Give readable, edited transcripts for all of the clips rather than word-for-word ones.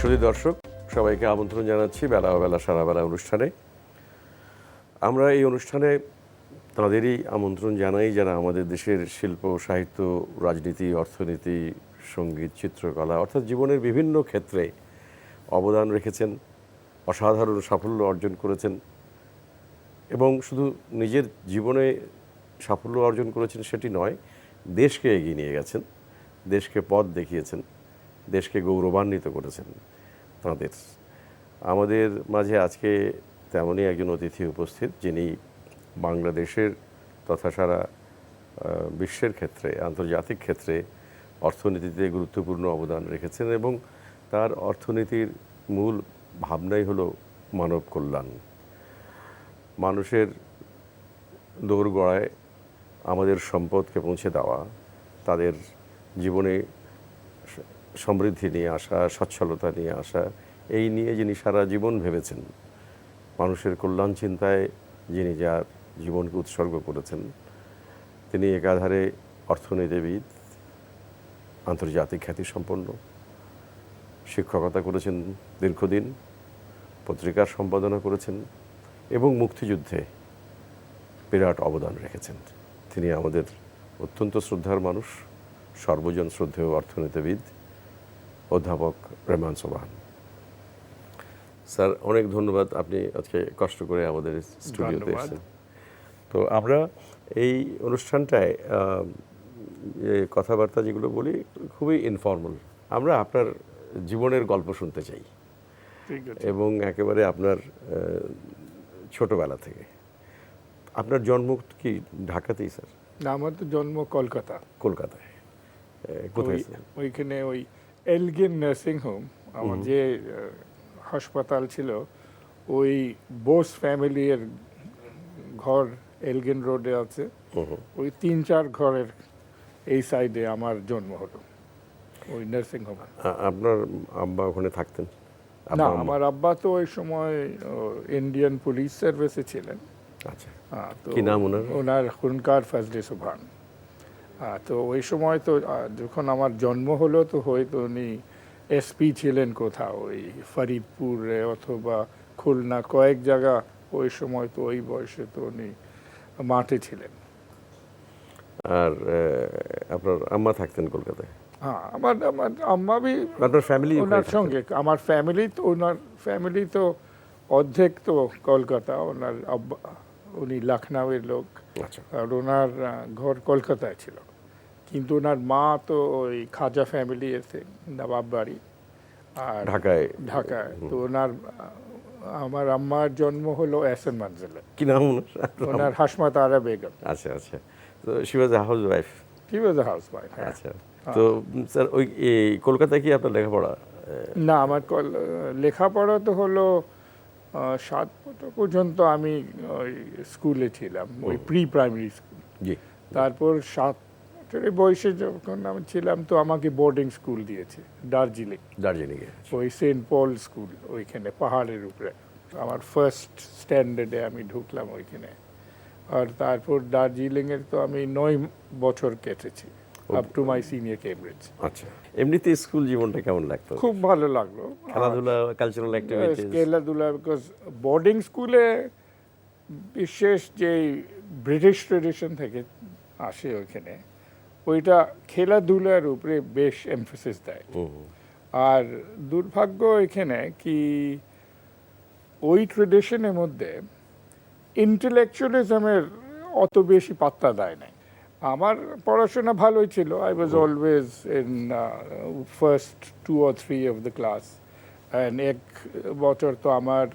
সুধী দর্শক সবাইকে আমন্ত্রণ জানাচ্ছি বেলা সারাবেলা অনুষ্ঠানে। আমরা এই অনুষ্ঠানে তাদেরই আমন্ত্রণ জানাই যারা আমাদের দেশের শিল্প, সাহিত্য, রাজনীতি, অর্থনীতি, সঙ্গীত, চিত্রকলা অর্থাৎ জীবনের বিভিন্ন ক্ষেত্রে অবদান রেখেছেন, অসাধারণ সাফল্য অর্জন করেছেন এবং শুধু নিজের জীবনে সাফল্য অর্জন করেছেন সেটি নয়, দেশকে এগিয়ে নিয়ে গেছেন, দেশকে পথ দেখিয়েছেন, দেশকে গৌরবান্বিত করেছেন। তাঁদের আমাদের মাঝে আজকে তেমনই একজন অতিথি উপস্থিত, যিনি বাংলাদেশের তথা সারা বিশ্বের ক্ষেত্রে, আন্তর্জাতিক ক্ষেত্রে অর্থনীতিতে গুরুত্বপূর্ণ অবদান রেখেছেন এবং তার অর্থনীতির মূল ভাবনাই হলো মানব কল্যাণ। মানুষের দোরগোড়ায় আমাদের সম্পদকে পৌঁছে দেওয়া, তাদের জীবনে সমৃদ্ধি নিয়ে আসা, সচ্ছলতা নিয়ে আসা, এই নিয়ে যিনি সারা জীবন ভেবেছেন, মানুষের কল্যাণ চিন্তায় যিনি যার জীবনকে উৎসর্গ করেছেন, তিনি একাধারে অর্থনীতিবিদ, আন্তর্জাতিক খ্যাতিসম্পন্ন, শিক্ষকতা করেছেন দীর্ঘদিন, পত্রিকার সম্পাদনা করেছেন এবং মুক্তিযুদ্ধে বিরাট অবদান রেখেছেন। তিনি আমাদের অত্যন্ত শ্রদ্ধার মানুষ, সর্বজন শ্রদ্ধেয় অর্থনীতিবিদ অধ্যাপক রেহমান সোবহান। স্যার, অনেক ধন্যবাদ, আপনি আজকে কষ্ট করে আমাদের স্টুডিওতে এসেছেন। তো আমরা এই অনুষ্ঠানটায় কথাবার্তা যেগুলো বলি খুবই ইনফর্মাল। আমরা আপনার জীবনের গল্প শুনতে চাই এবং একেবারে আপনার ছোটবেলা থেকে। আপনার জন্ম কি ঢাকাতেই স্যার? না, আমার তো জন্ম কলকাতায়। কোথায়? ওইখানে ওই এলগিন নার্সিং হোম, আমার যে হাসপাতাল ছিল, ওই বোস ফ্যামিলির ঘর এলগিন রোডে আছে। ওই 3-4 ঘরের এই সাইডে আমার জন্ম হলো, ওই নার্সিং হোম। আপনার আব্বা ওখানে থাকতেন? না, আমার আব্বা তো ওই সময় ইন্ডিয়ান পুলিশ সার্ভিসে ছিলেন। আচ্ছা, কি নাম ওনার? ওনার হুনকার ফজলে সুবহান। তো ওই সময় তো যখন আমার জন্ম হলো তো হয়তো উনি এসপি ছিলেন কোথাও, ওই ফরিদপুরে অথবা খুলনা, কয়েক জায়গা ওই সময়, তো ওই বয়সে তো উনি মাঠে ছিলেন। আর আপনার আম্মা থাকতেন কলকাতায়? হ্যাঁ, আমার আম্মা বি আপনার ফ্যামিলি ওনার সঙ্গে, আমার ফ্যামিলি তো, ওনার ফ্যামিলি তো অর্ধেক তো কলকাতা। ওনার আব্বা উনি লখনউয়ের লোক। আচ্ছা। আর ওনার ঘর কলকাতায় ছিল, কিন্তু ওনার মা তো ওই খাজা ফ্যামিলি এসে নবাব বাড়ি আর ঢাকায়। তো আমার আম্মার জন্ম হলো এহসান মঞ্জিলে। কি নাম ওনার? হাশমাত আরা বেগম। আচ্ছা আচ্ছা। তো she was a house wife? He was a house wife. আচ্ছা। তো স্যার ওই কলকাতায় কি আপনার লেখাপড়া? না, আমার লেখাপড়া তো হলো 7 বছর পর্যন্ত আমি ওই স্কুলে ছিলাম, ওই প্রি প্রাইমারি স্কুল। জি। তারপর 7 বছরের বয়সে যখন আমি ছিলাম তো আমাকে বোর্ডিং স্কুল দিয়েছে দার্জিলিংয়ে, ওই সেন্ট পল স্কুল, ওইখানে পাহাড়ের উপরে। আমার ফার্স্ট স্ট্যান্ডার্ডে আমি ঢুকলাম ওইখানে। আর তারপর দার্জিলিংয়ের তো আমি 9 বছর কেটেছি, up to my senior Cambridge. আচ্ছা। এমনিতে স্কুল জীবনটা কেমন লাগতো? খুব ভালো লাগলো। খেলাধুলা, কালচারাল অ্যাক্টিভিটিস? খেলাধুলা, বিকজ বোর্ডিং স্কুলে বিশেষ যে ব্রিটিশ ট্রেডিশন থেকে আসে ওইখানে, ওইটা খেলাধুলার উপরে বেশ এমফাসিস দেয়। আর দুর্ভাগ্য এখানে কি ওই ট্রেডিশনের মধ্যে ইন্টেলেকচুয়ালিজমের অত বেশি পাত্তা দেয় নাই। আমার পড়াশোনা ভালোই ছিল, I was always in first 2 or 3 of the class. And 1 বছর তো আমার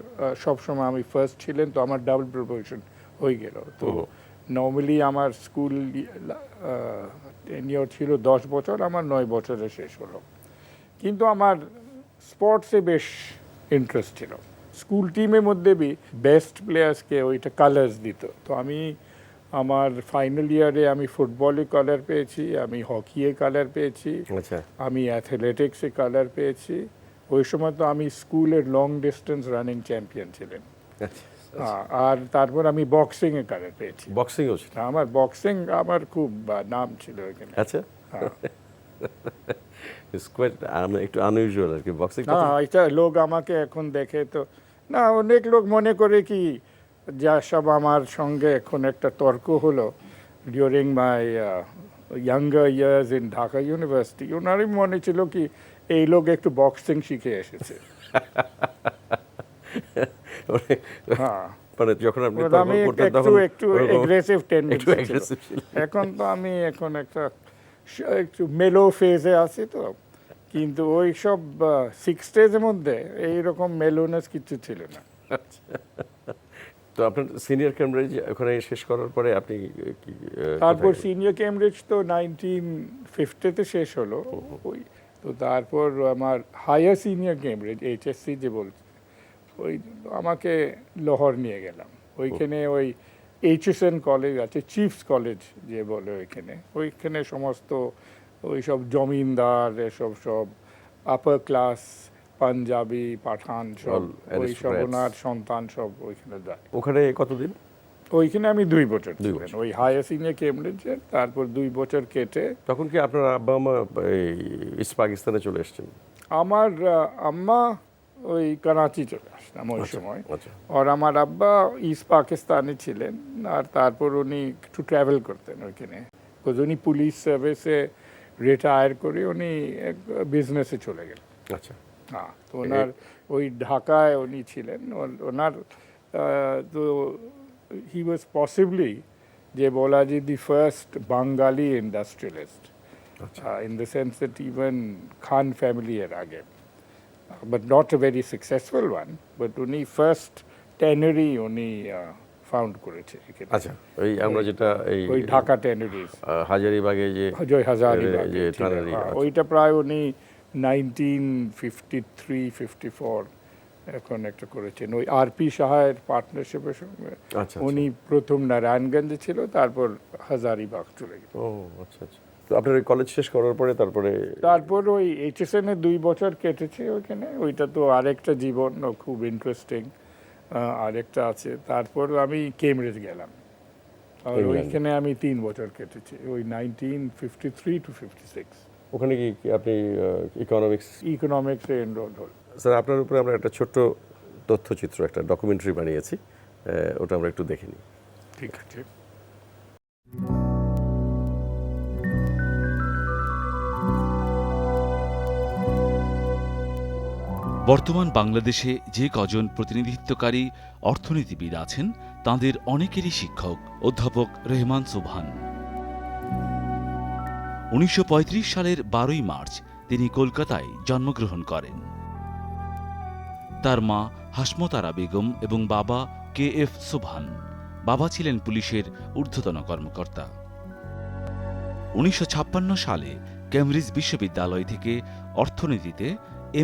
সবসময় আমি ফার্স্ট ছিলেন, তো আমার ডাবল প্রমোশন হয়ে গেল। তো নর্মালি আমার স্কুল টেনিওর ছিল 10 বছর, আমার 9 বছরে শেষ হলো। কিন্তু আমার স্পোর্টসে বেশ ইন্টারেস্ট ছিল। স্কুল টিমের মধ্যে বেস্ট প্লেয়ার্সকে ওইটা কালার্স দিত। তো আমি আমার ফাইনাল ইয়ারে আমি ফুটবলে কালার পেয়েছি, আমি হকিয়ে কালার পেয়েছি, আমি অ্যাথলেটিক্সে কালার পেয়েছি। ওই সময় তো আমি স্কুলের লং ডিস্টেন্স রানিং চ্যাম্পিয়ন ছিলেন। আর তারপর আমি বক্সিংয়ে কালার পেয়েছি। বক্সিংও ছিল? আমার বক্সিং আমার খুব নাম ছিল এখানে। আচ্ছা। ইটস কোয়াইট একটু আনইউজুয়াল আর কি বক্সিং। না, এটা লোক আমাকে এখন দেখে তো, না অনেক লোক মনে করে কি যা সব আমার সঙ্গে এখন একটা তর্ক হলো during my younger years in Dhaka university, ওনারই মনে ছিল কি এই লোক একটু বক্সিং শিখে এসেছে। হ্যাঁ, মানে যখন আপনি আমি একটু এগ্রেসিভ টেন্ডেন্সি ছিল। এখন তো আমি এখন একটু মেলো ফেজে আছি তো, কিন্তু ওই সব 60s মধ্যে এইরকম মেলোনেস কিছু ছিল না। তো আপনার সিনিয়র কেমব্রিজ ওখানে শেষ করার পরে আপনি তারপর সিনিয়র কেমব্রিজ তো 1950-তে শেষ হলো ওই, তো তারপর আমার হায়ার সিনিয়র কেমব্রিজ HSC যে বলছে, ওই আমাকে লাহোর নিয়ে গেলাম। ওইখানে ওই HSN কলেজ আছে, চিফস কলেজ যে বলে, ওইখানে সমস্ত ওই সব জমিনদার এসব সব আপার ক্লাস পাঞ্জাবি পাঠান সব ওই সব ওনার সন্তান সব ওইখানে যায়। ওখানে কতদিন? ওইখানে আমি 2 বছর ছিলেন ওই হায়ার সিনিয়র কেমব্রিজের। তারপর 2 বছর কেটে তখন কি আপনার আব্বা আম্মা ইস্ট পাকিস্তানে চলে এসেছেন? আমার আম্মা ওই করাচি চলে আসলাম ওই সময়, আর আমার আব্বা ইস্ট পাকিস্তানে ছিলেন। আর তারপর উনি একটু ট্রাভেল করতেন ওইখানে, উনি পুলিশ সার্ভিসে রিটায়ার করে উনি বিজনেসে চলে গেলেন। আচ্ছা, হ্যাঁ, তো ওনার ওই ঢাকায় উনি ছিলেন। ওনার তো হি ওয়াজ পসিবলি যে বলা যে the first Bangali industrialist in the sense that even Khan family এর আগে, but not a very successful one, but উনি ফার্স্ট ট্যানারি উনি ফাউন্ড করেছে। আচ্ছা, ওই আমরা যেটা ওই ঢাকা ট্যানারিজ হাজারীবাগে যে হাজারীবাগ ওইটা প্রায় উনি 1953-54 এখন একটা করেছেন ওই আরপি সাহায়ের পার্টনারশিপের সঙ্গে। উনি প্রথম নারায়ণগঞ্জে ছিল, তারপর হাজারীবাগ চলে গেল। ও আচ্ছা আচ্ছা। তো আপনার ওই কলেজ শেষ করার পরে তারপর ওই HSN এ 2 বছর কেটেছে ওইখানে। ওইটা তো আরেকটা জীবন, খুব ইন্টারেস্টিং আরেকটা আছে। তারপর আমি কেমব্রিজ গেলাম, আর ওইখানে আমি 3 বছর কেটেছি ওই 1953-56। ওখানে কি আপনি ইকোনমিক্সে এনরোল হল। স্যার, আপনার উপরে আমরা একটা ছোট্ট তথ্যচিত্র, একটা ডকুমেন্টারি বানিয়েছি, ওটা আমরা একটু দেখে নিই। ঠিক আছে। বর্তমান বাংলাদেশে যে কজন প্রতিনিধিত্বকারী অর্থনীতিবিদ আছেন তাঁদের অনেকেরই শিক্ষক অধ্যাপক রেহমান সোবহান। 1935 সালের 12ই মার্চ তিনি কলকাতায় জন্মগ্রহণ করেন। তার মা হাসমতারা বেগম এবং বাবা KF সোবহান। বাবা ছিলেন পুলিশের ঊর্ধ্বতন কর্মকর্তা। 1956 সালে কেমব্রিজ বিশ্ববিদ্যালয় থেকে অর্থনীতিতে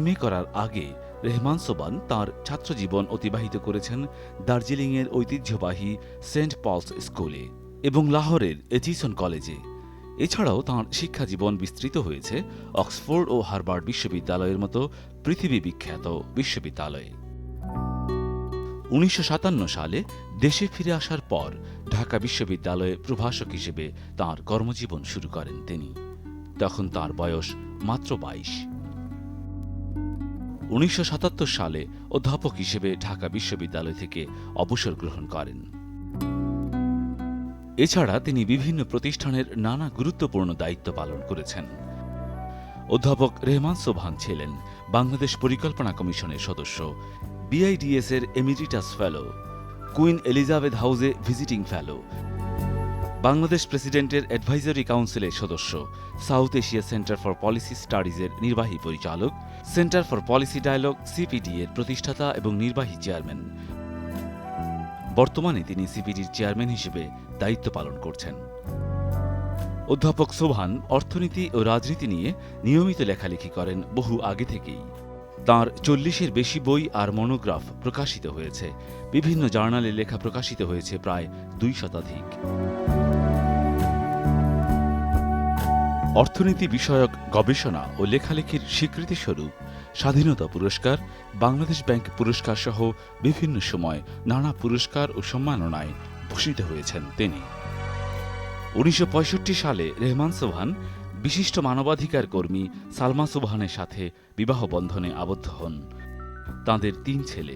MA করার আগে রেহমান সোবহান তাঁর ছাত্রজীবন অতিবাহিত করেছেন দার্জিলিংয়ের ঐতিহ্যবাহী সেন্ট পলস স্কুলে এবং লাহোরের এচিসন কলেজে। এছাড়াও তাঁর শিক্ষাজীবন বিস্তৃত হয়েছে অক্সফোর্ড ও হার্ভার্ড বিশ্ববিদ্যালয়ের মতো পৃথিবী বিখ্যাত বিশ্ববিদ্যালয়ে। 1957 সালে দেশে ফিরে আসার পর ঢাকা বিশ্ববিদ্যালয়ে প্রভাষক হিসেবে তাঁর কর্মজীবন শুরু করেন তিনি। তখন তাঁর বয়স মাত্র 22। 1977 সালে অধ্যাপক হিসেবে ঢাকা বিশ্ববিদ্যালয় থেকে অবসর গ্রহণ করেন। এছাড়া তিনি বিভিন্ন প্রতিষ্ঠানের নানা গুরুত্বপূর্ণ দায়িত্ব পালন করেছেন। অধ্যাপক রেহমান সোবহান ছিলেন বাংলাদেশ পরিকল্পনা কমিশনের সদস্য, BIDS এর এমিরিটাস ফেলো, কুইন এলিজাবেথ হাউসে ভিজিটিং ফেলো, বাংলাদেশ প্রেসিডেন্টের অ্যাডভাইজারি কাউন্সিলের সদস্য, South Asia centre for policy স্টাডিজের নির্বাহী পরিচালক, centre for policy dialogue CPD এর প্রতিষ্ঠাতা এবং নির্বাহী চেয়ারম্যান। বর্তমানে তিনি CPDর চেয়ারম্যান হিসেবে দায়িত্ব পালন করছেন। অধ্যাপক সোবহান অর্থনীতি ও রাজনীতি নিয়ে নিয়মিত লেখালেখি করেন বহু আগে থেকেই। তাঁর 40-এর বেশি বই আর মনোগ্রাফ প্রকাশিত হয়েছে। বিভিন্ন জার্নালে লেখা প্রকাশিত হয়েছে প্রায় 2 শতাধিক। অর্থনীতি বিষয়ক গবেষণা ও লেখালেখির স্বীকৃতিস্বরূপ স্বাধীনতা পুরস্কার, বাংলাদেশ ব্যাংক পুরস্কার সহ বিভিন্ন সময় নানা পুরস্কার ও সম্মাননায় ভূষিত হয়েছেন তিনি। 1965 সালে রেহমান সোবহান বিশিষ্ট মানবাধিকার কর্মী সালমা সুবহানের সাথে বিবাহ বন্ধনে আবদ্ধ হন। তাঁদের 3 ছেলে।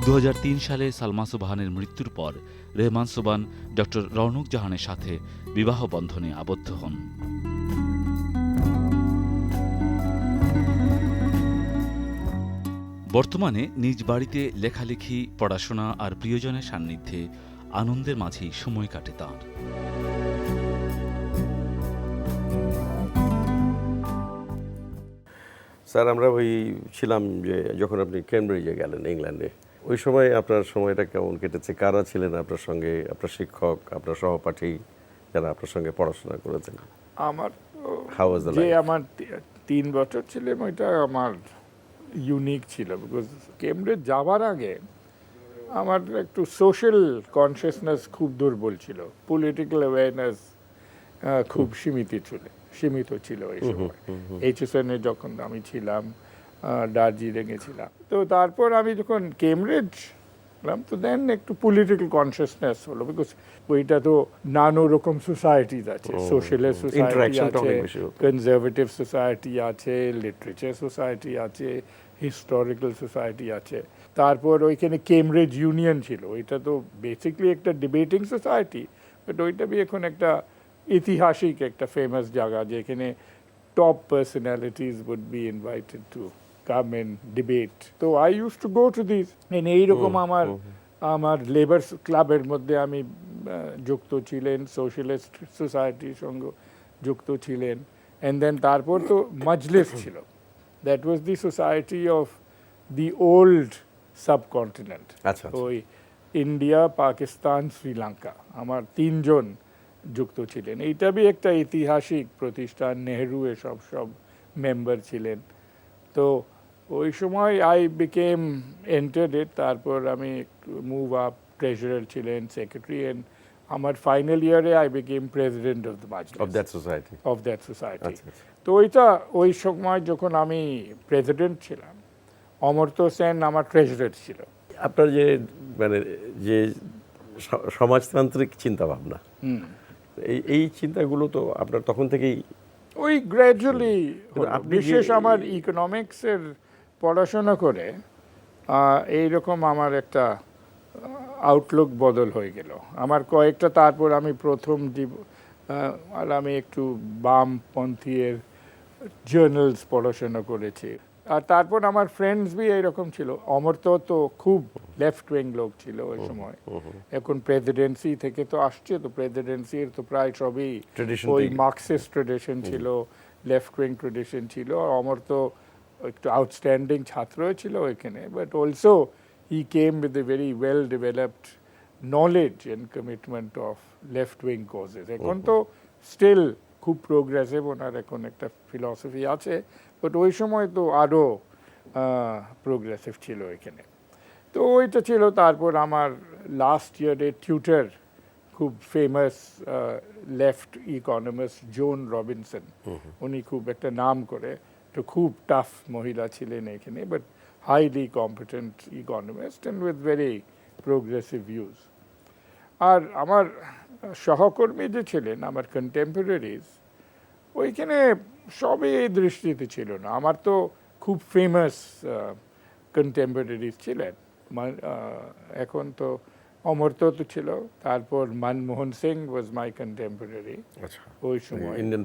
দু সালে সালমা সুবহানের মৃত্যুর পর রেহমান সুবহান ডক্টর রৌনক জাহানের সাথে বিবাহ বন্ধনে আবদ্ধ হন। বর্তমানে নিজ বাড়িতে লেখালেখি, পড়াশোনা আর প্রিয়জনের সান্নিধ্যে আনন্দের মাঝেই সময় কাটে তাঁর। স্যার, আমরা ছিলাম যে যখন আপনি কেমব্রিজে গেলেন ইংল্যান্ডে, ওই সময় আপনার সময়টা কেমন কেটেছে? কারা ছিলেন আপনার সঙ্গে, আপনার শিক্ষক, আপনার সহপাঠী যারা আপনার সঙ্গে পড়াশোনা করেছেন? আমার How was the যে life? আমার 3 বছর ছিলাম ওইটা আমার ইউনিক ছিল, বিকজ কেমব্রিজ যাওয়ার আগে আমার একটু সোশ্যাল কনসিয়াসনেস খুব দুর্বল ছিল, পলিটিক্যাল অ্যাওয়ারনেস খুব সীমিত ছিল এই সময়। HSN এ যখন আমি ছিলাম, দার্জিলিংয়ে ছিলাম, তো তারপর আমি যখন কেমব্রিজ গেলাম তো দেন একটু পলিটিক্যাল কনসিয়াসনেস হলো, বিকজ ওইটা তো নানা রকম সোসাইটিজ আছে, সোশ্যালিস্ট সোসাইটি আছে, কনজারভেটিভ সোসাইটি আছে, লিটারেচার সোসাইটি আছে, হিস্টোরিক্যাল সোসাইটি আছে। তারপর ওইখানে কেমব্রিজ ইউনিয়ন ছিল, ওইটা তো বেসিকলি একটা ডিবেটিং সোসাইটি, বাট ওইটা বি এখন একটা ঐতিহাসিক একটা ফেমাস জায়গা যেখানে top personalities would be invited to come and debate. তো I use to go to this, এইরকম আমার লেবার ক্লাবের মধ্যে আমি যুক্ত ছিলেন, সোশ্যালিস্ট সোসাইটির সঙ্গে যুক্ত ছিলেন, অ্যান্ড দেন তারপর তো মজলিস ছিল, that was the society of the old subcontinent, ওই ইন্ডিয়া, পাকিস্তান, শ্রীলঙ্কা, আমার 3 জন যুক্ত ছিলেন। এইটা বি একটা ঐতিহাসিক প্রতিষ্ঠান, নেহরু এসব সব মেম্বার ছিলেন। তো ওই সময় আই বিকেম এন্টার্ড ইট, তারপর আমি মুভ আপ, ট্রেজারার ছিলেন, সেক্রেটারি, এন্ড আমার ফাইনাল ইয়ারে I became president of the Majlis of that society. তো ওই সময় যখন আমি প্রেসিডেন্ট ছিলাম, অমর্ত্য সেন আমার ট্রেজারার ছিল। আপনার যে সমাজতান্ত্রিক চিন্তা ভাবনা, এই চিন্তাগুলো তো আপনার তখন থেকেই ওই গ্র্যাজুয়ালি, বিশেষ আমার ইকোনমিক্সের পড়াশোনা করে এইরকম আমার একটা আউটলুক বদল হয়ে গেল। আমার কয়েকটা, তারপর আমি আর আমি একটু বামপন্থী এর জার্নালস পড়াশোনা করেছি। আর তারপর আমার ফ্রেন্ডস বি এইরকম ছিল। অমর্ত্য তো খুব লেফট উইং লোক ছিল ওই সময়, এখন প্রেসিডেন্সি থেকে তো আসছে, তো প্রেসিডেন্সির তো প্রায় সবই ওই মার্কসিস্ট ট্রেডিশন ছিল, লেফট উইং ট্রেডিশন ছিল। অমর্ত্য একটু আউটস্ট্যান্ডিং ছাত্র ছিল এখানে, but also he came with a very well developed knowledge and commitment of left wing causes. এখন তো স্টিল খুব প্রোগ্রেসিভ, ওনার এখন একটা ফিলসফি আছে, বাট ওই সময় তো আরও প্রোগ্রেসিভ ছিল এখানে। তো ওইটা ছিল। তারপর আমার লাস্ট ইয়ারে টিউটার, খুব famous left economist zone Robinson, উনি খুব একটা নাম করে, তো খুব টাফ মহিলা ছিলেন এখানে, but highly competent economist and with very progressive views. আর আমার সহকর্মী যে ছিলেন, আমার কন্টেম্পোরারিজ, ওইখানে সবই এই দৃষ্টিতে ছিল না। আমার তো খুব ফেমাস কন্টেম্পোরারিজ ছিলেন, এখন তো অমর্ত্য তো ছিল, তারপর মনমোহন সিং ওয়াজ মাই কন্টেম্পোরারি ওই সময়, Indian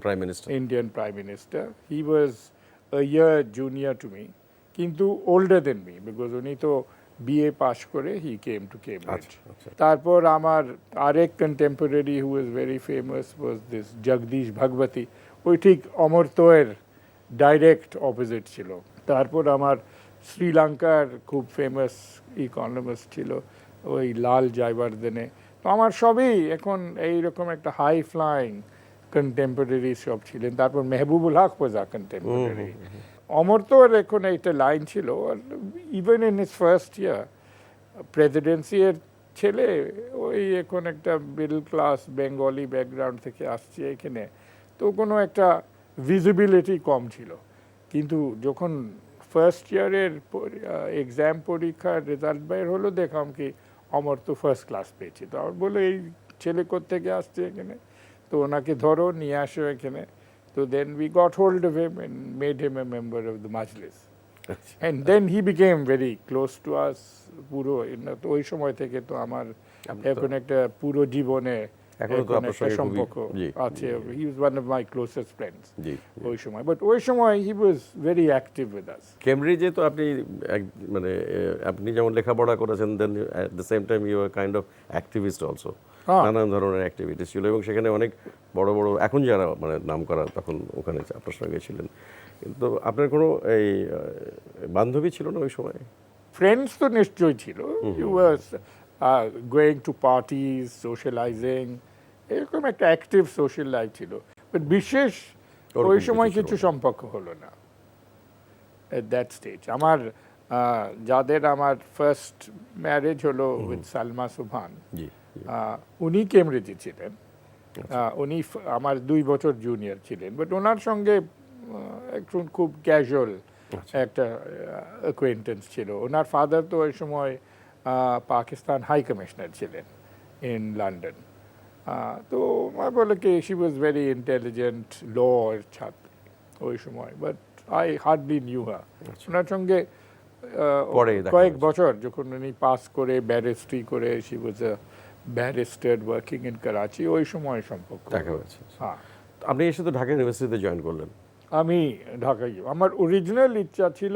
prime minister. He was a year junior to me, কিন্তু older than me, because উনি তো BA পাশ করে he came to Cambridge. তারপর আমার আরেক contemporary who was very famous was this Jagadish ভগবতী, ওই ঠিক অমর্ত্যের ডাইরেক্ট অপোজিট ছিল। তারপর আমার শ্রীলঙ্কার খুব ফেমাস ইকোনমিস্ট ছিল ওই লাল জয়বর্ধনে। তো আমার সবই এখন এইরকম একটা হাই ফ্লাইং কন্টেম্পোরারি সব ছিলেন। তারপর মেহবুবুল হক ওয়াজ আ কন্টেম্পোরারি। অমর্ত্যর এখন একটা লাইন ছিল, even in his first year Presidency এর ছেলে, ওই এখন একটা মিডল ক্লাস বেঙ্গলি ব্যাকগ্রাউন্ড থেকে আসছে এখানে, তো কোনো একটা ভিজিবিলিটি কম ছিল। কিন্তু যখন ফার্স্ট ইয়ারের এক্সাম পরীক্ষার রেজাল্ট বের হলো, দেখলাম কি অমর তো ফার্স্ট ক্লাস পেয়েছি। তো আমার বলে এই ছেলে কোত্থেকে আসছে এখানে, তো ওনাকে ধরো নিয়ে আসো এখানে। তো then we got hold of him and made him a member of the Majlis, and then he became very close to us. পুরো তো ওই সময় থেকে তো আমার এখন একটা পুরো জীবনে এখনো তো আপনার একটা সঙ্গে খুবই- সম্পর্ক জি, আছে। He was one of my closest friends ji. ওই সময়। বাট ওই সময় he was very active with us. কেমব্রিজে তো আপনি মানে আপনি যেমন লেখাপড়া করেছেন, then at the same time you are kind of activist also. হ্যাঁ। নানান ধরনের অ্যাক্টিভিটিস ছিল এবং সেখানে অনেক বড় বড় এখন যারা মানে নাম করা তখন ওখানে আপনার সঙ্গে ছিলেন। কিন্তু আপনার কোনো এই বান্ধবী ছিল না ওই সময়? ফ্রেন্ডস তো নিশ্চয়ই ছিল। He was going to parties, socialising, এরকম একটা অ্যাক্টিভ সোশ্যাল লাইফ ছিল। বাট বিশেষ ওরকম ওই কিছু সময় ছিল কিছু না। সম্পর্ক হলো না এট দ্যাট স্টেজ। আমার যাদের আমার ফার্স্ট ম্যারেজ হলো উইথ সালমা সুবহান, জি, জি। উনি কেমব্রিজে ছিলেন। উনি আমার 2 বছর জুনিয়র ছিলেন, বাট ওনার সঙ্গে একটু খুব ক্যাজুয়াল একটা অ্যাকোয়েন্টেন্স ছিল। ওনার ফাদার তো ওই সময় পাকিস্তান হাই কমিশনার ছিলেন ইন লন্ডন। তো আমার বলে কি শি ওয়াজ ভেরি ইন্টেলিজেন্ট, ল ছাত্র ওই সময়, বাট আই হার্ডলি নিউ হার। ওনার সঙ্গে পরে দেখা কয়েক হয়েছে। বছর যখন উনি পাস করে ব্যারিস্ট্রি করে, she was a barrister working in Karachi, ওই সময় সম্পর্ক দেখা হয়েছে। হ্যাঁ। আপনি এসে তো ঢাকা ইউনিভার্সিটিতে জয়েন করলেন। আমি ঢাকায়, আমার অরিজিনাল ইচ্ছা ছিল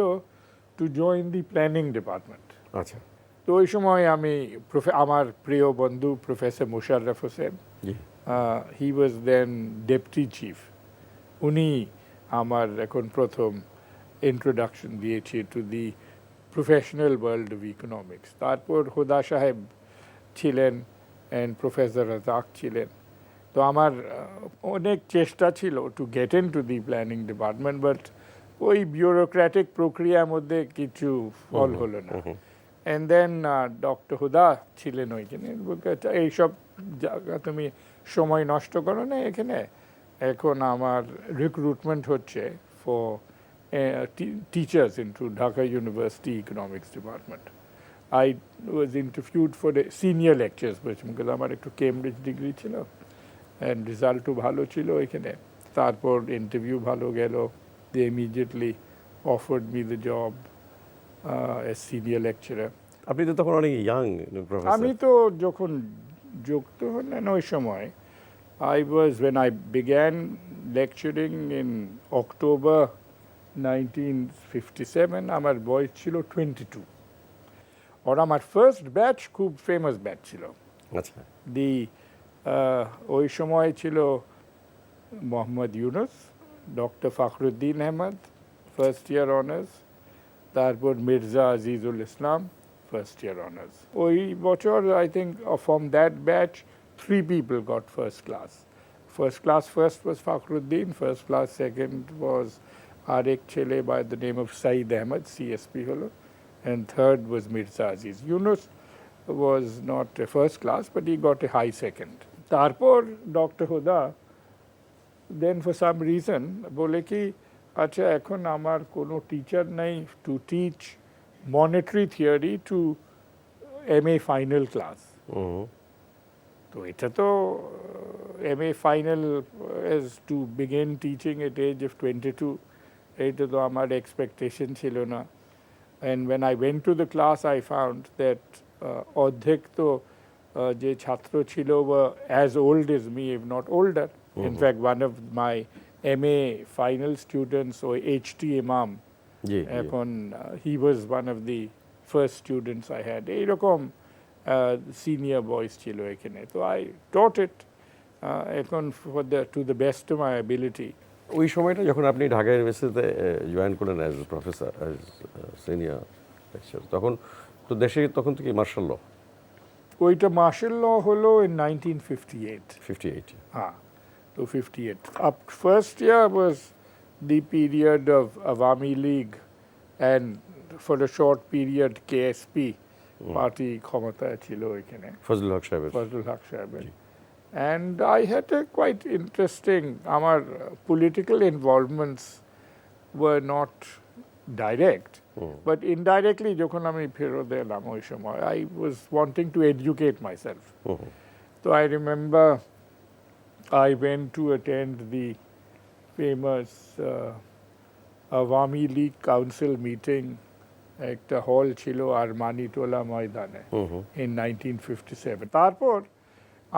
to join the planning department. আচ্ছা, তো ওই সময় আমি আমার প্রিয় বন্ধু প্রফেসর মুশাররফ হোসেন, জি, হি ওয়াজ দেন ডেপুটি চিফ, উনি আমার এখন প্রথম ইন্ট্রোডাকশন দিয়েছে to the professional world of economics. তারপর হুদা সাহেব ছিলেন অ্যান্ড প্রফেসর রাজাক ছিলেন। তো আমার অনেক চেষ্টা ছিল to get in to the planning department, but ওই বিউরোক্র্যাটিক প্রক্রিয়ার মধ্যে কিছু ফল হলো না। অ্যান্ড দেন ডক্টর হুদা ছিলেন ওইখানে, এইসব জায়গা তুমি সময় নষ্ট করো না এখানে, এখন আমার রিক্রুটমেন্ট হচ্ছে for teachers into Dhaka university economics department. I was interviewed for the senior lectures, because আমার একটু কেমব্রিজ ডিগ্রি ছিল অ্যান্ড রেজাল্টও ভালো ছিল এখানে। তারপর ইন্টারভিউ ভালো গেল, they immediately offered me the job as senior lecturer. আপনি তো তখন অনেক ইয়াং প্রফেসর। আমি তো যখন যুক্ত হলেন ওই সময়, I was, when I began lecturing in October 1957, আমার বয়স ছিল 22। আর আমার ফার্স্ট ব্যাচ খুব ফেমাস ব্যাচ ছিল। আচ্ছা, ওই সময় ছিল Mohammad Yunus, doctor Fakhruddin Ahmed first year honours, তারপর Mirza Azizul Islam first year honours. ওই বছর I think from that batch 3 people got first class. First was Fakhruddin, first class second was Arek Chele by the name of Saeed Ahmed, CSP holo, and third was Mirza Aziz. Yunus was not a first class, but he got a high second. Tarpor Dr. Huda, then for some reason, bole ki, acha ekhon amar kono teacher নাই to teach monetary theory to MA final class. তো এটা তো MA final is to begin teaching at age of 22. এটা তো আমার expectation ছিল না। And when I went to the class, I found that অর্ধেক তো যে ছাত্র ছিল were as old as me, if not older. In fact, one of my MA final students, or HT Imam, জি, এখন he was one of the first students I had. এইরকম senior বয়েস ছিল এখানে। তো আই টট ইট এখন to the best of my ability. ওই সময়টা যখন আপনি ঢাকা ইউনিভার্সিটিতে জয়েন করলেন as professor, as senior lecturer, তখন তো দেশে তখন থেকে মার্শাল ল, ওইটা মার্শাল ল হলো ইন 1958। 58। হ্যাঁ, তো 58 up first year was the period of Awami League and for a short period KSP party ক্ষমতায় ছিল এখানে, ফজলুল হক সাহেবের। ফজলুল হক সাহেবের। And I had a quite interesting, our political involvements were not direct but indirectly যখন আমি ফেরত এলাম ওই সময় I was wanting to educate myself তো I remember I went to attend the famous Awami League Council meeting একটা হল ছিল আরমানিটোলা ময়দানে in 1957 তারপর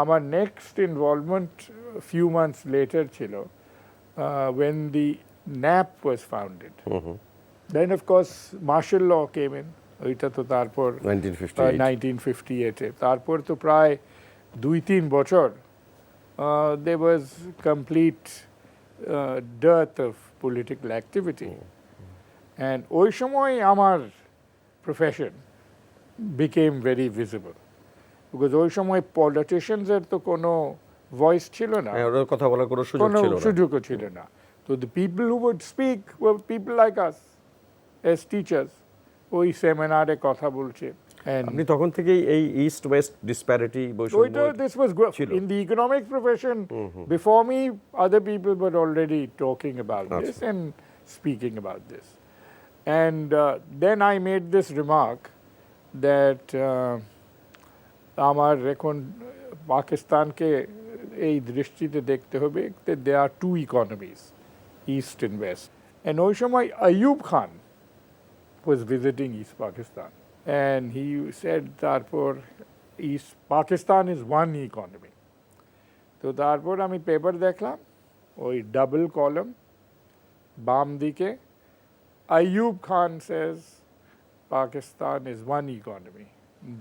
আমার next involvement few months later ছিল when the NAP was founded then of course martial law came in ওইটা তো তারপর 1958 তারপর তো প্রায় 2-3 বছর there was complete dearth of political activity and ওই সময় আমার profession became very visible because ওই সময় politicians এর তো কোনো voice ছিল না ওদের কথা বলার কোনো সুযোগ ছিল না সুযোগও ছিল না তো the people who would speak were people like us as teachers ওই সেমিনারে কথা বলছে আপনি তখন থেকেই এই ইস্ট ওয়েস্ট ডিসপ্যারিটি বৈষম্য this was in the economic profession before me other people were already talking about this and speaking about this and then I made this remark that আমার এখন পাকিস্তানকে এই দৃষ্টিতে দেখতে হবে that there are two economies east and west and ওই সময় Ayub Khan was visiting East Pakistan and he said তারপর East Pakistan is one economy তো তারপর আমি পেপার দেখলাম ওই ডাবল কলাম বাম দিকে Ayub Khan says Pakistan is one economy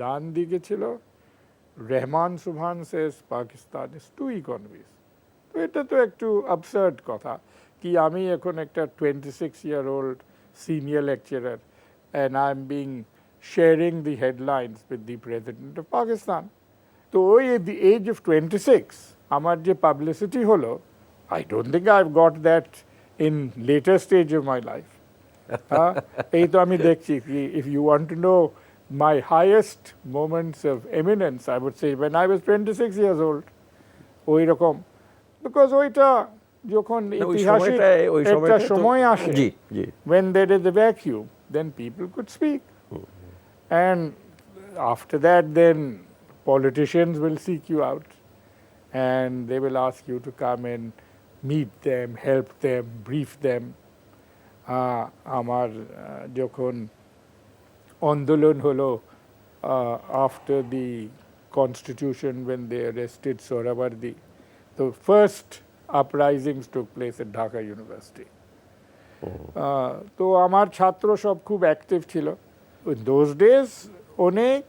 ডান দিকে ছিল রহমান সুবহান says Pakistan is two economies তো এটা তো একটু absurd কথা কি আমি এখন একটা 26-year-old senior lecturer and I'm being sharing the headlines with the President of Pakistan. So at the age of 26, আমার যে publicity হলো, I don't think I've got that in later stage of my life. এই তো আমি দেখছি if you want to know my highest moments of eminence, I would say when I was 26 years old, ওই রকম because ওইটা যখন ইতিহাসে একটা সময় আসে when there is a vacuum then people could speak and after that then politicians will seek you out and they will ask you to come and meet them, help them, brief them আমার যখন আন্দোলন হলো after the constitution when they arrested Sohrawardi the first uprisings took place at Dhaka University তো আমার ছাত্র সব খুব active ছিল in those days অনেক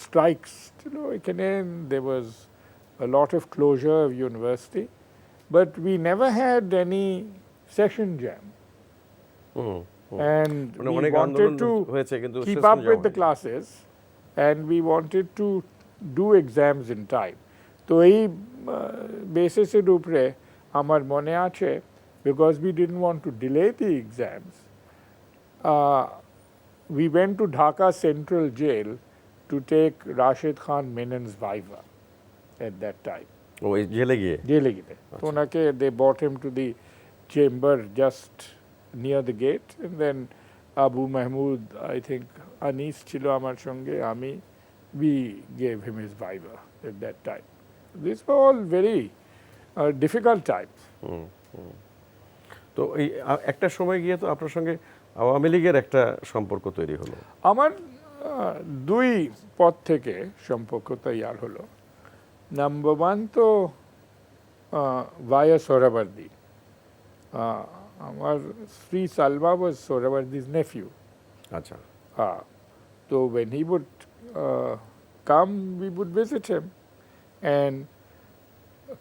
strikes ছিল এখানে there was a lot of closure of university but we never had any session jam and we wanted to keep up with the classes and we wanted to do exams in time তো এই বেসিসের উপরে আমার মনে আছে because we didn't want to delay the exams we went to Dhaka Central Jail to take Rashid Khan Menon's viva at that time ওই জেলে গিয়ে তো ওনাকে they brought him to the chamber just near the gate and then Abu Mahmood I think Anis ছিল আমার সঙ্গে আমি we gave him his viva at that time these were all very difficult times তো এই একটা সময় গিয়ে তো আপনার সঙ্গে আওয়ামী লীগের একটা সম্পর্ক তৈরি হলো আমার দুই পদ থেকে সম্পর্ক তৈরি হলো নাম্বার ওয়ান তো ভায়া সোহরাওয়ার্দী আমার স্ত্রী সালমা ওয়াজ সোহরাওয়ার্দীজ নেফিউ আচ্ছা তো when he would come we would visit him and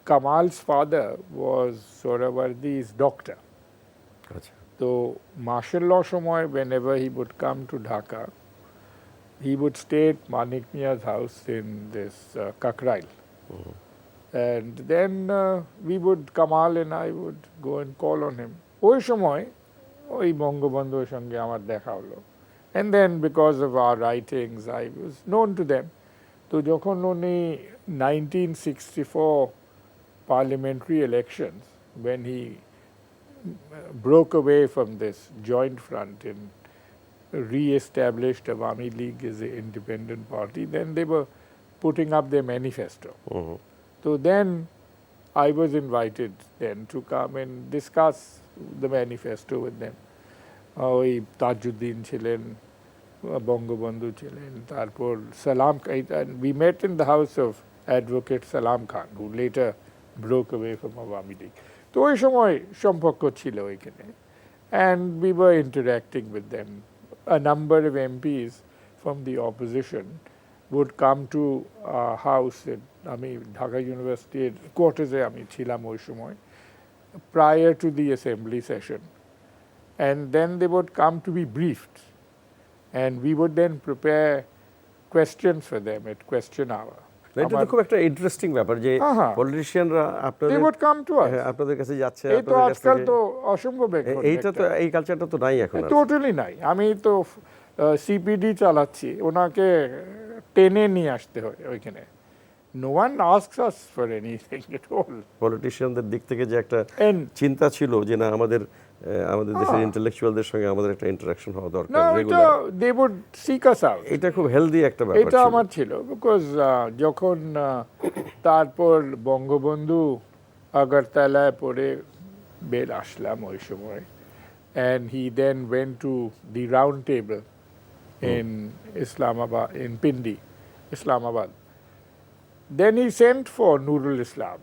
Kamal's father was Sohrawardi's doctor আচ্ছা তো martial law সময় whenever he would come to Dhaka he would stay at Manik Mia's house in this Kakrail and then we would Kamal and I would go and call on him ওই সময় ওই বঙ্গবন্ধুর সঙ্গে আমার দেখা হলো and then because of our writings I was known to them তো যখন উনি 1964 parliamentary elections when he broke away from this joint front and re-established Awami League as an independent party, then they were putting up their manifesto. So then I was invited then to come and discuss the manifesto with them. ওই তাজউদ্দিন ছিলেন, বঙ্গবন্ধু ছিলেন, তারপর সালাম, we met in the house of advocate Salam Khan, who later broke away from Awami League. তো ওই সময় সম্পর্ক ছিল ওইখানে, and we were interacting with them. A number of MPs from the opposition would come to our house. আমি ঢাকা ইউনিভার্সিটির কোয়ার্টার্সে আমি ছিলাম ওই সময়, prior to the assembly session. And then they would come to be briefed. And we would then prepare questions for them at question hour. এটা তো খুব একটা ইন্টারেস্টিং ব্যাপার যে পলিটিশিয়ানরা They would come to us. আপনাদের কাছে যাচ্ছে, এই তো আজকাল তো অসম্ভব এখন এইটা তো, এই কালচারটা তো নাই এখন আর। টোটালি নাই। আমি তো সিপিডি চালাচ্ছি, ওনাকে টেনে নিয়ে আসতে হয় ওইখানে। No one asks us for anything at all. পলিটিশিয়ানদের দিক থেকে যে একটা চিন্তা ছিল যে না আমাদের দেশের ইন্টেলেকচুয়ালদের সঙ্গে আমাদের একটা ইন্টারাকশন হওয়া দরকার regular, they would seek us out. এটা খুব হেলদি একটা ব্যাপার ছিল। এটা আমার ছিল, বিকজ যখন তারপর বঙ্গবন্ধু আগরতলায় পড়ে বের আসলাম ওই সময়, and he then went to the round table in Islamabad, in Pindi, Islamabad. Then he sent for Nurul Islam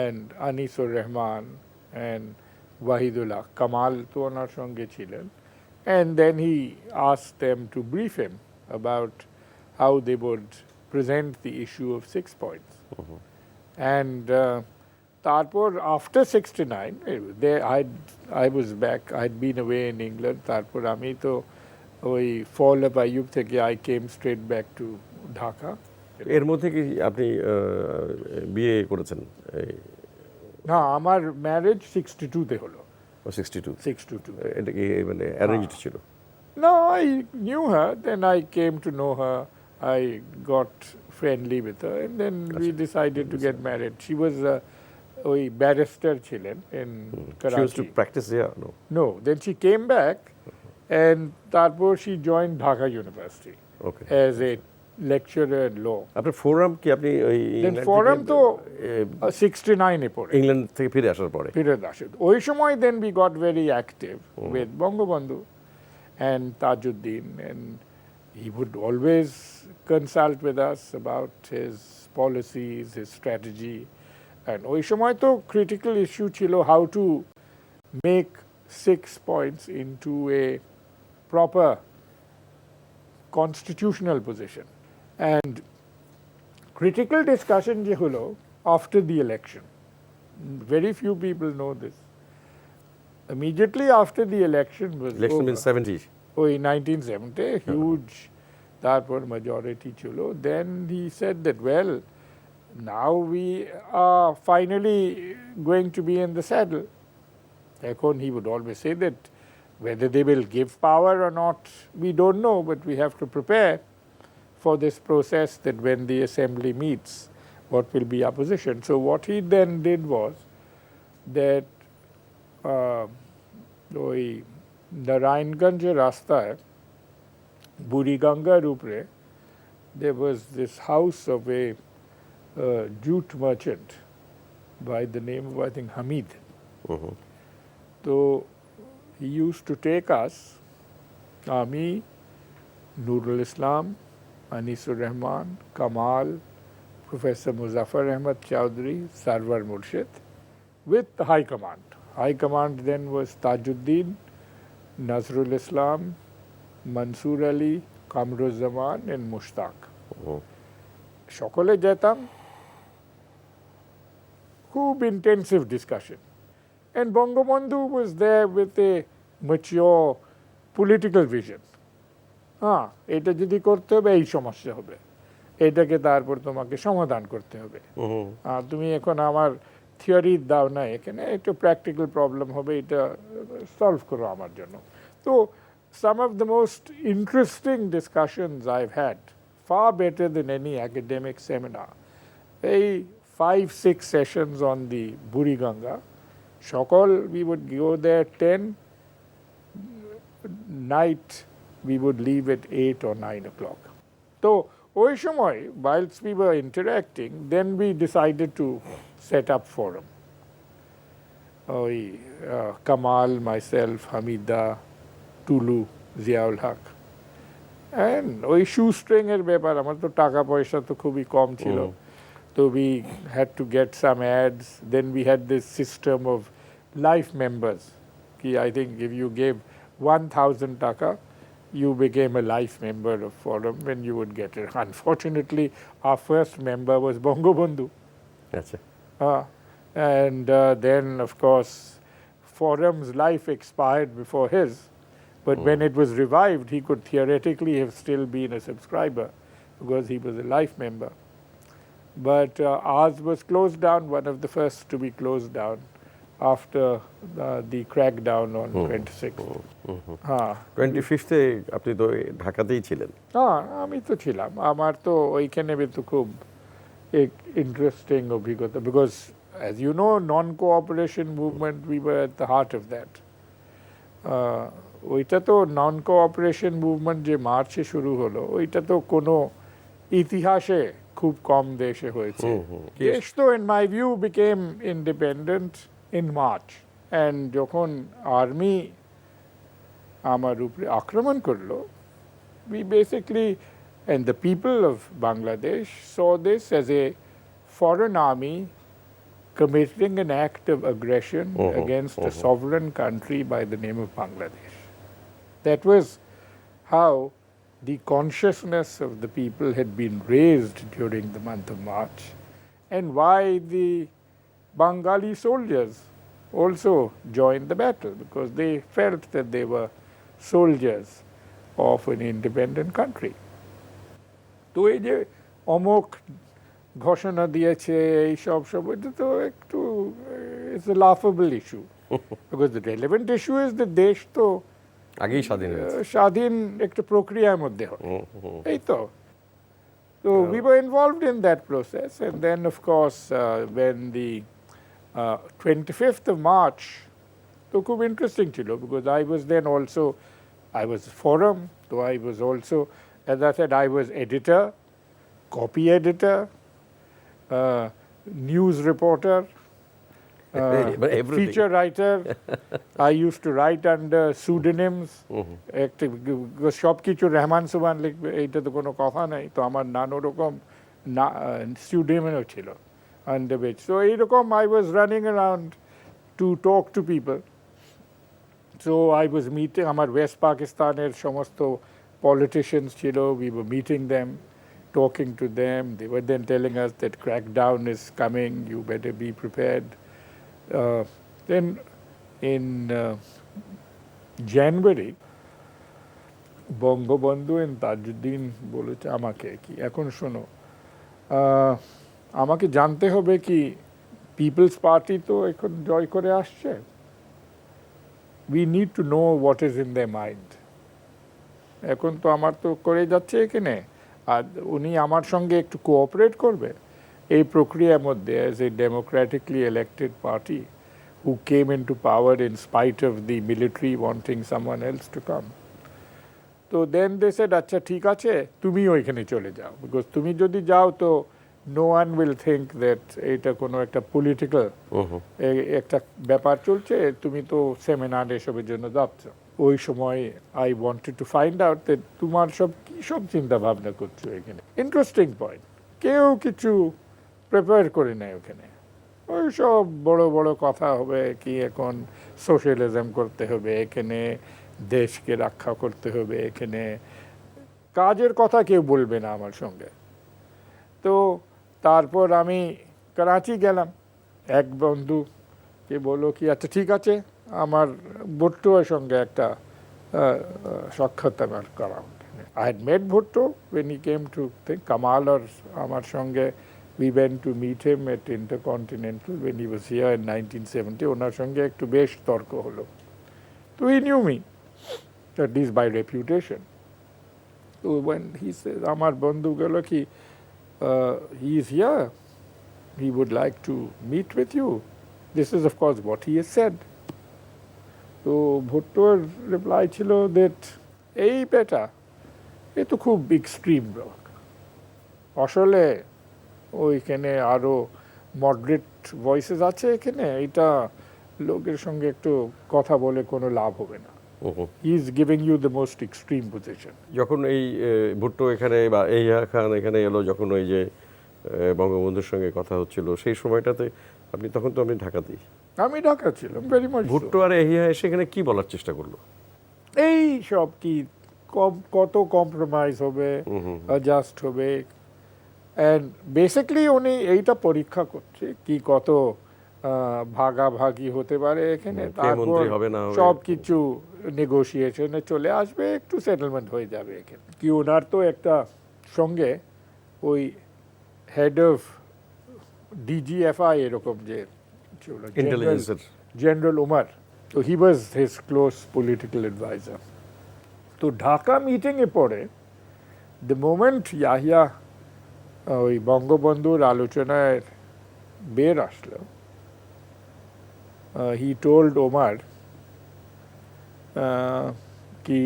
and Anisur Rahman and Wahidullah Kamal to onar songe chilen, and then he asked them to brief him about how they would present the issue of 6 points. And tarpor after 69 I was back, I'd been away in England, tarpor ami to oi fall of Ayub theke I came straight back to Dhaka. এর মধ্যে কি আপনি বিয়ে করেছেন? না, আমার marriage 62 তে হলো। 62 এটা কি মানে অ্যারেঞ্জড ছিল? No, I knew her, then I came to know her, I got friendly with her, and then we decided to get married. She was ওই ব্যারিস্টার ছিলেন in Karachi. She used to practice here? No, then she came back and তারপর she joined Dhaka University as a lecturer in law. আপনার forum কি আপনি ওই forum তো 69 এ পড়ে England থেকে ফিরে আসার পরে ওই সময় then we got very active with Bangabandhu and Tajuddin, and he would always consult with us about his policies, his strategy, and ওই সময় তো critical issue ছিল how to make 6 points into a proper constitutional position. And critical discussion je holo after the election. Very few people know this. Immediately after the election was election over, in 70 ওই 1970 huge তারপর majority chilo, then he said that well now we are finally going to be in the saddle. এখন he would always say that whether they will give power or not we don't know, but we have to prepare for this process that when the assembly meets, what will be our position. So what he then did was that ওই নারায়ণগঞ্জের রাস্তায় বুড়িগঙ্গার উপরে there was this house of a jute merchant by the name of I think Hamid. So he used to take us, আমি, Nurul Islam, Anisur Rahman, Kamal, Professor Muzaffar Ahmad Chowdhury, Sarwar Murshid, with the High Command. High Command then was Tajuddin, Nazrul Islam, Mansoor Ali, Kamruzzaman, and Mushtaq. সকলে যেতাম, খুব intensive discussion. And Bangabandhu was there with a mature political vision. এটা যদি করতে হবে এই সমস্যা হবে, এটাকে তারপর তোমাকে সমাধান করতে হবে, তুমি এখন আমার থিওরি দাও না, এখানে একটু প্র্যাকটিক্যাল প্রবলেম হবে, এটা সলভ করো আমার জন্য। তো some of the most interesting discussions I've had, far better than any academic seminar, এই 5-6 sessions on the Buriganga সকল we would go there 10, night we would leave at 8 or 9 o'clock. তো ওই সময় whilst we were interacting, then we decided to set up forum. ওই Kamal, myself, Hamida, Tulu, Ziaul Haq. And ওই shoestring এর ব্যাপার, আমার তো টাকা পয়সা তো খুবই কম ছিল। So we had to get some ads. Then we had this system of life members. I think if you gave 1,000 taka, you became a life member of Forum when you would get it. Unfortunately, our first member was Bongo Bandhu. আচ্ছা And then, of course, Forum's life expired before his. But when it was revived, he could theoretically have still been a subscriber because he was a life member. But ours was closed down, one of the first to be closed down after the crackdown on 26th. 25th-এ আপনি তো ঢাকাতেই ছিলেন। আমি তো ছিলাম, আমার তো ওইখানে তো খুব ইন্টারেস্টিং অভিজ্ঞতা, because as you know, non-cooperation movement, we were at the heart of that. ওইটা তো non-cooperation movement যে মার্চে শুরু হলো, ওইটা তো কোনো ইতিহাসে খুব কম দেশে হয়েছে। দেশ তো in my view became independent in March, and যখন আর্মি আমার উপরে আক্রমণ করলো, we basically, and the people of Bangladesh saw this as a foreign army committing an act of aggression against a sovereign country by the name of Bangladesh. That was how the consciousness of the people had been raised during the month of March, and why the Bengali soldiers also joined the battle, because they felt that they were soldiers of an independent country. তো এই যে অমোক ঘোষণা দিয়েছে, এই সব এটা তো একটু it's a laughable issue, because the relevant issue is the দেশ তো আগেই স্বাধীন একটা প্রক্রিয়ার মধ্যে হয়, এই তো। So we were involved in that process, and then of course when the 25th of March, তো খুব ইন্টারেস্টিং ছিল, because I was then also, I was forum, so I was also, as I said, I was editor, copy editor, news reporter, feature writer. I used to write under pseudonyms. সব কিছু রহমান সুবহান লিখবে, এইটা তো কোনো কথা নাই, তো আমার নানা রকম pseudonym ছিল under which. So এইরকম I was running around to talk to people. So I was meeting, আমার ওয়েস্ট পাকিস্তানের সমস্ত politicians ছিল, we were meeting them, talking to them. They were then telling us that crackdown is coming, you better be prepared. Then in January, Bangabandhu and Tajuddin বলেছে আমাকে কি, এখন শোনো, আমাকে জানতে হবে কি পিপলস পার্টি তো এখন জয় করে আসছে, we need to know what is in their mind. এখন তো আমার তো করে যাচ্ছে এখানে, আর উনি আমার সঙ্গে একটু কোঅপারেট করবে এই প্রক্রিয়ার মধ্যে, as a democratically elected party who came into power in spite of the military wanting someone else to come. তো then they said, আচ্ছা ঠিক আছে, তুমি ওইখানে চলে যাও, because তুমি যদি যাও তো no one will think that এটা কোনো একটা পলিটিক্যাল একটা ব্যাপার চলছে, তুমি তো সেমিনার এসবের জন্য যাচ্ছ। ওই সময় I wanted to find out that তোমার কি সব চিন্তা ভাবনা করছো এখানে। ইন্টারেস্টিং পয়েন্ট, কেউ কিছু প্রিপেয়ার করে নেয় ওখানে, ওই সব বড় বড় কথা হবে কি এখন সোশ্যালিজম করতে হবে, এখানে দেশকে রক্ষা করতে হবে, এখানে কাজের কথা কেউ বলবে না আমার সঙ্গে। তো তারপর আমি করাচি গেলাম, এক বন্ধুকে বললো কি আচ্ছা ঠিক আছে, আমার ভুট্টোর সঙ্গে একটা সাক্ষাৎকার করাও। I had met Bhutto when he came to think, Kamal or আমার সঙ্গে we went to meet him at Intercontinental when he was here in 1970. ওনার সঙ্গে একটু বেশ তর্ক হলো। So he knew me, at least by reputation. So when he said, আমার বন্ধু গেল কি, he is here, he would like to meet with you. This is of course what he has said. তো ভুট্টোর রিপ্লাই ছিল দ্যাট এই বেটা এ তো খুব এক্সট্রিম লোক, আসলে ওইখানে আরো মডারেট ভয়েসেস আছে, এখানে এটা লোকের সঙ্গে একটু কথা বলে কোনো লাভ হবে না, he is giving you the most extreme position. যখন এই ভুট্টো এখানে বা এই খান এখানে এলো, যখন ওই যে বঙ্গবন্ধুর সঙ্গে কথা হচ্ছিল সেই সময়টাতে আপনি তখন তো আপনি ঢাকাতেই, আমি ঢাকা ছিলাম ভেরি মাচ। ভুট্টো আর এহিয়া এসে এখানে কি বলার চেষ্টা করলো? এই সব কি কত কম্প্রোমাইজ হবে, অ্যাডজাস্ট হবে, অ্যান্ড বেসিকলি উনি এইটা পরীক্ষা করছে কি কত ভাগাভাগি হতে পারে এখানে, তারপর সব কিছু নেগোসিয়েশনে চলে আসবে, একটু সেটেলমেন্ট হয়ে যাবে এখানে। কি ওনার তো একটা সঙ্গে ওই হেড অফ ডিজিএফআই এরকম যে জেনারেল উমার, তো he was his close political adviser. তো ঢাকা মিটিংয়ে পরে দ্য মোমেন্ট ইয়াহিয়া ওই বঙ্গবন্ধুর আলোচনায় বের আসলো, হি টোল্ড ওমার কি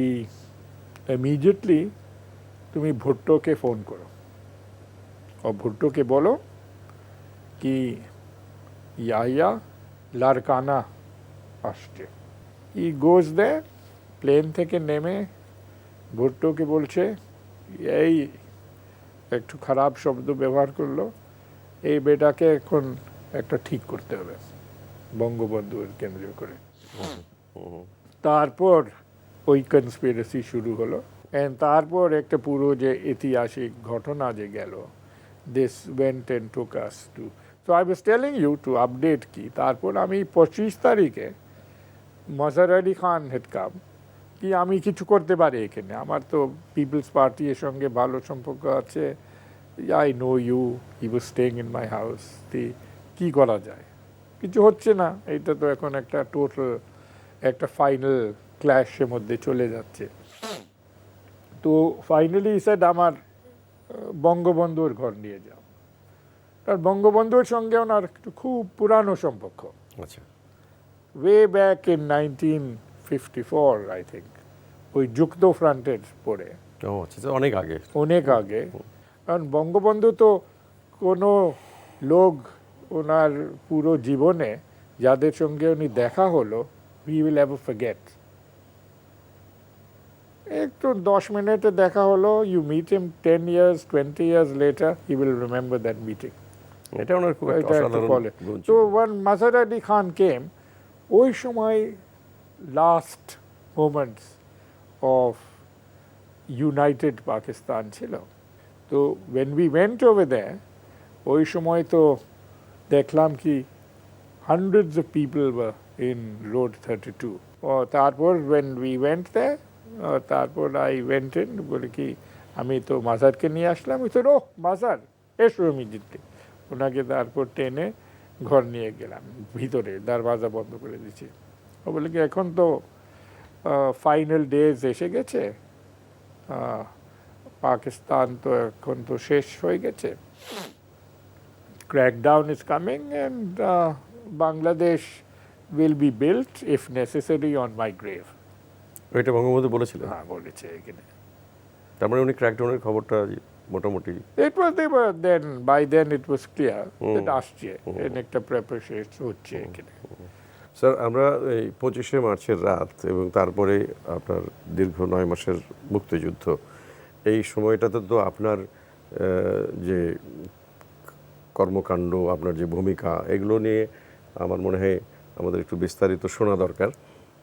ইমিডিয়েটলি তুমি ভুট্টোকে ফোন করো और ভুট্টোকে বলো কি ইয়াহিয়া লারকানা আসছে। ই গোজ দে, প্লেন থেকে নেমে ভুট্টোকে বলছে, এই একটু খারাপ শব্দ ব্যবহার করলো, এই বেটাকে এখন একটা ঠিক করতে হবে বঙ্গবন্ধুর কেন্দ্রীয় করে। তারপর ওই কনস্পিরেসি শুরু হলো, এন্ড তারপর একটা পুরো যে ঐতিহাসিক ঘটনা যে গেল, this went and took us to, so I was telling you to update কি। তারপর আমি 25 তারিখে মজহার আলী খান হেড কাম কি আমি কিছু করতে পারি এখানে, আমার তো পিপলস পার্টির সঙ্গে ভালো সম্পর্ক আছে, I know you, he was staying in my house, কি করা যায়, কিছু হচ্ছে না, এইটা তো এখন একটা টোটাল একটা ফাইনাল ক্ল্যাশের মধ্যে চলে যাচ্ছে। তো ফাইনালি সেড আমার বঙ্গবন্ধুর ঘর নিয়ে যাও, আর বঙ্গবন্ধুর সঙ্গে ওনার খুব পুরানো সম্পর্ক, আচ্ছা, way back in 1954 I think, ওই যুক্ত ফ্রন্টের পরে, অনেক আগে, অনেক আগে। কারণ বঙ্গবন্ধু তো কোনো লোক ওনার পুরো জীবনে যাদের সঙ্গে উনি দেখা হলো, হি উইল এভার ফরগেট। একটু 10 মিনিটে দেখা হলো, you meet him 10 years 20 years later, he will remember that meeting. এটা ওনার খুব একটা অসাধারণ গুণ ছিল। তো when Mazhar Ali Khan came, ওই সময় last moments of United Pakistan ছিল। তো when we went over there, ওই সময় তো দেখলাম কি hundreds of people were in road 32. তারপর when we went there, তারপর I went in, বলে কি আমি তো মাজারকে নিয়ে আসলাম, ও মাজার এসো ইমিডিয়েটলি, ওনাকে তারপর টেনে ঘর নিয়ে গেলাম, ভিতরে দরওয়াজা বন্ধ করে দিচ্ছি। ও বলে কি এখন তো ফাইনাল ডেজ এসে গেছে, পাকিস্তান তো এখন তো শেষ হয়ে গেছে, crackdown is coming and Bangladesh will be built if necessary on my grave. এটা বঙ্গবন্ধু বলেছিলেন? হ্যাঁ, বলেছে এখানে। তার মানে উনি ক্র্যাকডাউনের খবরটা মোটামুটি It was by then it was clear that আসছে, একটা প্রিপারেশন হচ্ছে এখানে। স্যার, আমরা এই 25শে মার্চের রাত এবং তারপরে আপনার দীর্ঘ 9 মাসের মুক্তিযুদ্ধ, এই সময়টাতে তো আপনার যে কর্মকাণ্ড, আপনার যে ভূমিকা, এগুলো নিয়ে আমার মনে হয় আমাদের একটু বিস্তারিত শোনা দরকার।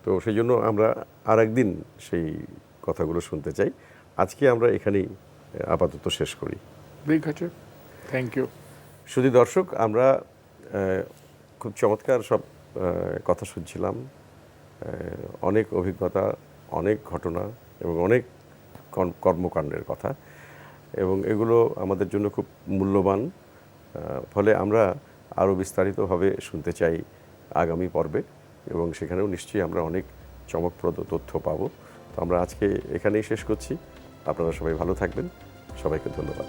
তো সেই জন্য আমরা আরেকদিন সেই কথাগুলো শুনতে চাই। আজকে আমরা এখানেই আপাতত শেষ করি। ঠিক আছে, থ্যাংক ইউ। শুধু দর্শক, আমরা খুব চমৎকার সব কথা শুনছিলাম, অনেক অভিজ্ঞতা, অনেক ঘটনা এবং অনেক কর্মকাণ্ডের কথা, এবং এগুলো আমাদের জন্য খুব মূল্যবান। ফলে আমরা আরও বিস্তারিতভাবে শুনতে চাই আগামী পর্বে, এবং সেখানেও নিশ্চয়ই আমরা অনেক চমকপ্রদ তথ্য পাবো। তো আমরা আজকে এখানেই শেষ করছি। আপনারা সবাই ভালো থাকবেন, সবাইকে ধন্যবাদ।